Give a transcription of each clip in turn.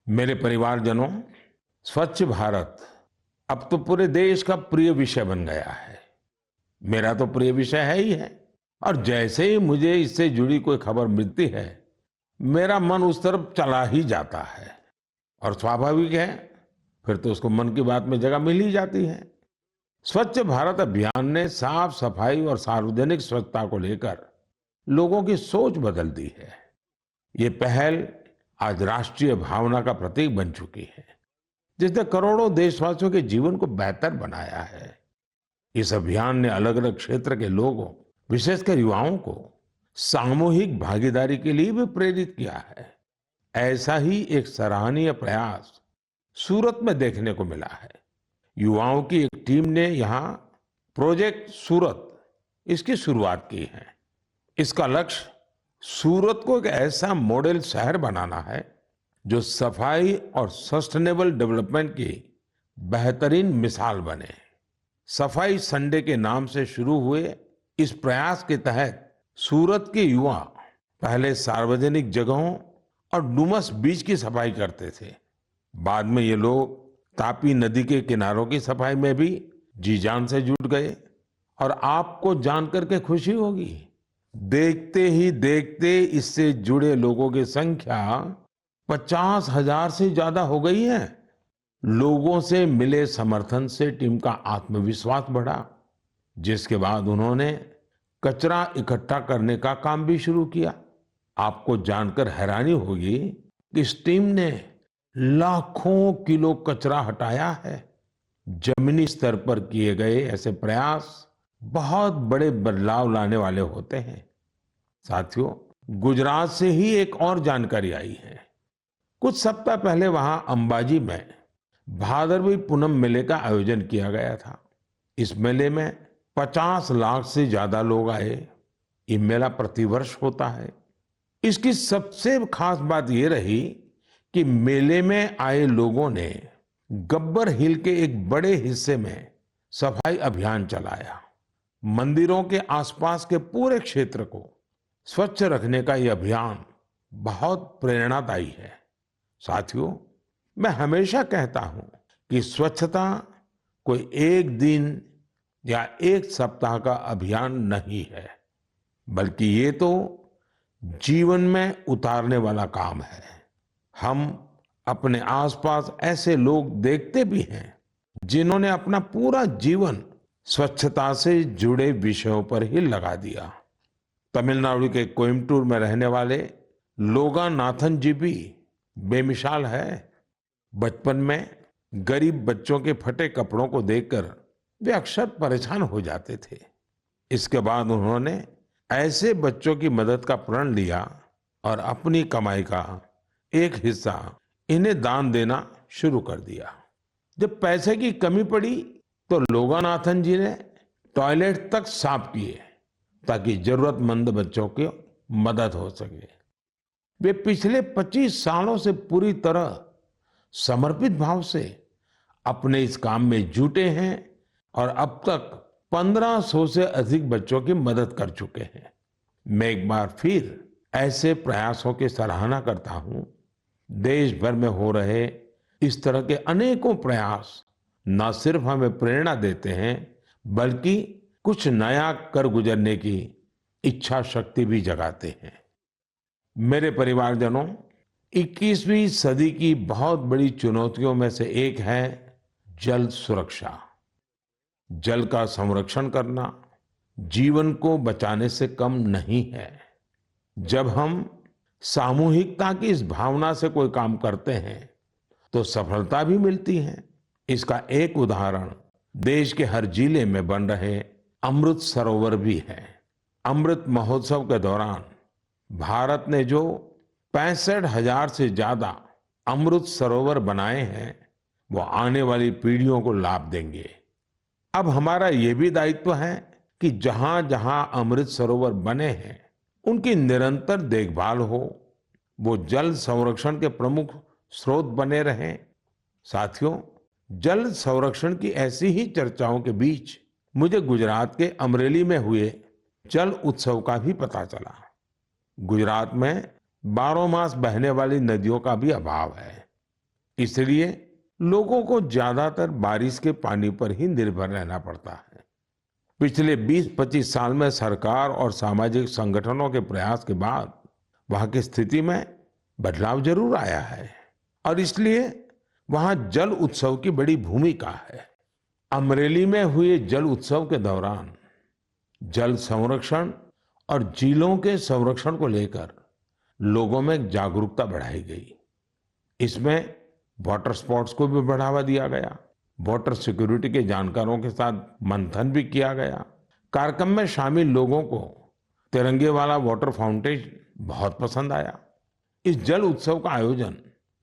मेरे परिवारजनों, स्वच्छ भारत अब तो पूरे देश का प्रिय विषय बन गया है। मेरा तो प्रिय विषय है ही है। और जैसे ही मुझे इससे जुड़ी कोई खबर मिलती है, मेरा मन उस तरफ चला ही जाता है। और स्वाभाविक है, फिर तो उसको मन की बात में जगह मिल ही जाती है। स्वच्छ भारत अभियान ने साफ सफाई और सार्वजनिक स्वच्छता को लेकर लोगों की सोच बदल दी है। ये पहल आज राष्ट्रीय भावना का प्रतीक बन चुकी है, जिसने करोड़ों देशवासियों के जीवन को बेहतर बनाया है। इस अभियान ने अलग अलग क्षेत्र के लोगों, विशेषकर युवाओं को सामूहिक भागीदारी के लिए भी प्रेरित किया है। ऐसा ही एक सराहनीय प्रयास सूरत में देखने को मिला है। युवाओं की एक टीम ने यहाँ प्रोजेक्ट सूरत इसकी शुरुआत की है। इसका लक्ष्य सूरत को एक ऐसा मॉडल शहर बनाना है जो सफाई और सस्टेनेबल डेवलपमेंट की बेहतरीन मिसाल बने। सफाई संडे के नाम से शुरू हुए इस प्रयास के तहत सूरत के युवा पहले सार्वजनिक जगहों और डुमस बीच की सफाई करते थे। बाद में ये लोग तापी नदी के किनारों की सफाई में भी जी जान से जुट गए। और आपको जानकर के खुशी होगी, देखते ही देखते इससे जुड़े लोगों की संख्या 50,000 से ज्यादा हो गई है। लोगों से मिले समर्थन से टीम का आत्मविश्वास बढ़ा, जिसके बाद उन्होंने कचरा इकट्ठा करने का काम भी शुरू किया। आपको जानकर हैरानी होगी कि इस टीम ने लाखों किलो कचरा हटाया है। जमीनी स्तर पर किए गए ऐसे प्रयास बहुत बड़े बदलाव लाने वाले होते हैं। साथियों, गुजरात से ही एक और जानकारी आई है। कुछ सप्ताह पहले वहां अंबाजी में भादरवी पूनम मेले का आयोजन किया गया था। इस मेले में 50 लाख से ज्यादा लोग आए। ये मेला प्रतिवर्ष होता है। इसकी सबसे खास बात ये रही कि मेले में आए लोगों ने गब्बर हिल के एक बड़े हिस्से में सफाई अभियान चलाया। मंदिरों के आसपास के पूरे क्षेत्र को स्वच्छ रखने का यह अभियान बहुत प्रेरणादायी है। साथियों, मैं हमेशा कहता हूं कि स्वच्छता कोई एक दिन या एक सप्ताह का अभियान नहीं है, बल्कि ये तो जीवन में उतारने वाला काम है। हम अपने आसपास ऐसे लोग देखते भी हैं जिन्होंने अपना पूरा जीवन स्वच्छता से जुड़े विषयों पर ही लगा दिया। तमिलनाडु के कोयम्बटूर में रहने वाले लोगानाथन जी भी बेमिसाल है। बचपन में गरीब बच्चों के फटे कपड़ों को देखकर वे अक्सर परेशान हो जाते थे। इसके बाद उन्होंने ऐसे बच्चों की मदद का प्रण लिया और अपनी कमाई का एक हिस्सा इन्हें दान देना शुरू कर दिया। जब पैसे की कमी पड़ी तो लोगानाथन जी ने टॉयलेट तक साफ किए ताकि जरूरतमंद बच्चों की मदद हो सके। वे पिछले 25 सालों से पूरी तरह समर्पित भाव से अपने इस काम में जुटे हैं और अब तक 1500 से अधिक बच्चों की मदद कर चुके हैं। मैं एक बार फिर ऐसे प्रयासों की सराहना करता हूं। देश भर में हो रहे इस तरह के अनेकों प्रयास न सिर्फ हमें प्रेरणा देते हैं, बल्कि कुछ नया कर गुजरने की इच्छा शक्ति भी जगाते हैं। मेरे परिवारजनों, 21वीं सदी की बहुत बड़ी चुनौतियों में से एक है जल सुरक्षा। जल का संरक्षण करना जीवन को बचाने से कम नहीं है। जब हम सामूहिकता की इस भावना से कोई काम करते हैं तो सफलता भी मिलती है। इसका एक उदाहरण देश के हर जिले में बन रहे अमृत सरोवर भी है। अमृत महोत्सव के दौरान भारत ने जो 65,000 से ज्यादा अमृत सरोवर बनाए हैं, वो आने वाली पीढ़ियों को लाभ देंगे। अब हमारा ये भी दायित्व है कि जहां जहां अमृत सरोवर बने हैं उनकी निरंतर देखभाल हो, वो जल संरक्षण के प्रमुख स्रोत बने रहें। साथियों, जल संरक्षण की ऐसी ही चर्चाओं के बीच मुझे गुजरात के अमरेली में हुए जल उत्सव का भी पता चला। गुजरात में 12 मास बहने वाली नदियों का भी अभाव है। इसलिए लोगों को ज्यादातर बारिश के पानी पर ही निर्भर रहना पड़ता है। पिछले 20-25 साल में सरकार और सामाजिक संगठनों के प्रयास के बाद वहां की स्थिति में बदलाव जरूर आया है और इसलिए वहां जल उत्सव की बड़ी भूमिका है। अमरेली में हुए जल उत्सव के दौरान जल संरक्षण और झीलों के संरक्षण को लेकर लोगों में जागरूकता बढ़ाई गई। इसमें वाटर स्पोर्ट्स को भी बढ़ावा दिया गया, वाटर सिक्योरिटी के जानकारों के साथ मंथन भी किया गया। कार्यक्रम में शामिल लोगों को तिरंगे वाला वाटर फाउंटेन बहुत पसंद आया। इस जल उत्सव का आयोजन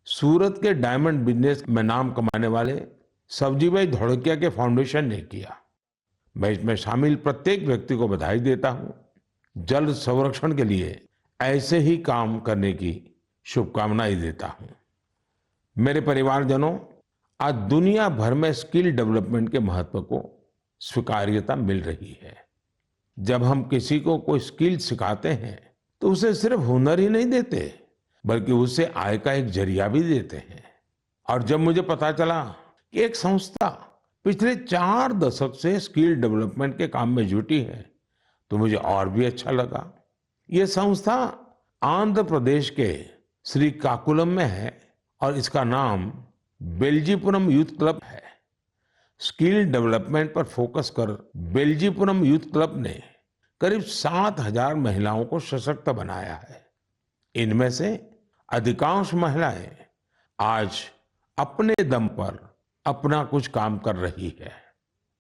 सूरत के डायमंड बिजनेस में नाम कमाने वाले सब्जीभाई धोड़किया के फाउंडेशन ने किया। मैं इसमें शामिल प्रत्येक व्यक्ति को बधाई देता हूं। जल संरक्षण के लिए ऐसे ही काम करने की शुभकामनाएं देता हूं। मेरे परिवारजनों, आज दुनिया भर में स्किल डेवलपमेंट के महत्व को स्वीकार्यता मिल रही है। जब हम किसी को कोई स्किल सिखाते हैं तो उसे सिर्फ हुनर ही नहीं देते बल्कि उसे आय का एक जरिया भी देते हैं। और जब मुझे पता चला कि एक संस्था पिछले 4 दशक से स्किल डेवलपमेंट के काम में जुटी है तो मुझे और भी अच्छा लगा। ये संस्था आंध्र प्रदेश के श्रीकाकुलम में है और इसका नाम बेल्जीपुरम यूथ क्लब है। स्किल डेवलपमेंट पर फोकस कर बेल्जीपुरम यूथ क्लब ने करीब 7,000 महिलाओं को सशक्त बनाया है। इनमें से अधिकांश महिलाएं आज अपने दम पर अपना कुछ काम कर रही है।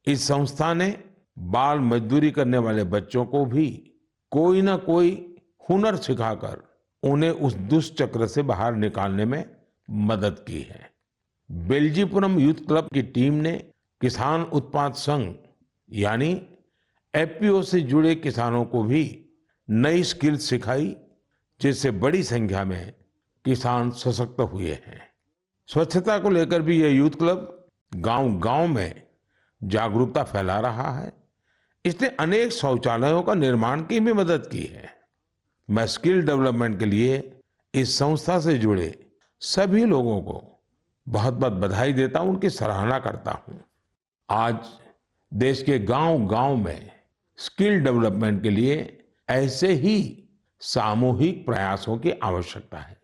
इस संस्था ने बाल मजदूरी करने वाले बच्चों को भी कोई ना कोई हुनर सिखाकर उन्हें उस दुष्चक्र से बाहर निकालने में मदद की है। बेल्जीपुरम यूथ क्लब की टीम ने किसान उत्पाद संघ यानी एफपीओ से जुड़े किसानों को भी नई स्किल सिखाई, जिससे बड़ी संख्या में किसान सशक्त हुए हैं। स्वच्छता को लेकर भी यह यूथ क्लब गांव-गांव में जागरूकता फैला रहा है। इसने अनेक शौचालयों का निर्माण की भी मदद की है। मैं स्किल डेवलपमेंट के लिए इस संस्था से जुड़े सभी लोगों को बहुत बहुत बधाई देता हूं, उनकी सराहना करता हूं। आज देश के गांव-गांव में स्किल डेवलपमेंट के लिए ऐसे ही सामूहिक प्रयासों की आवश्यकता है।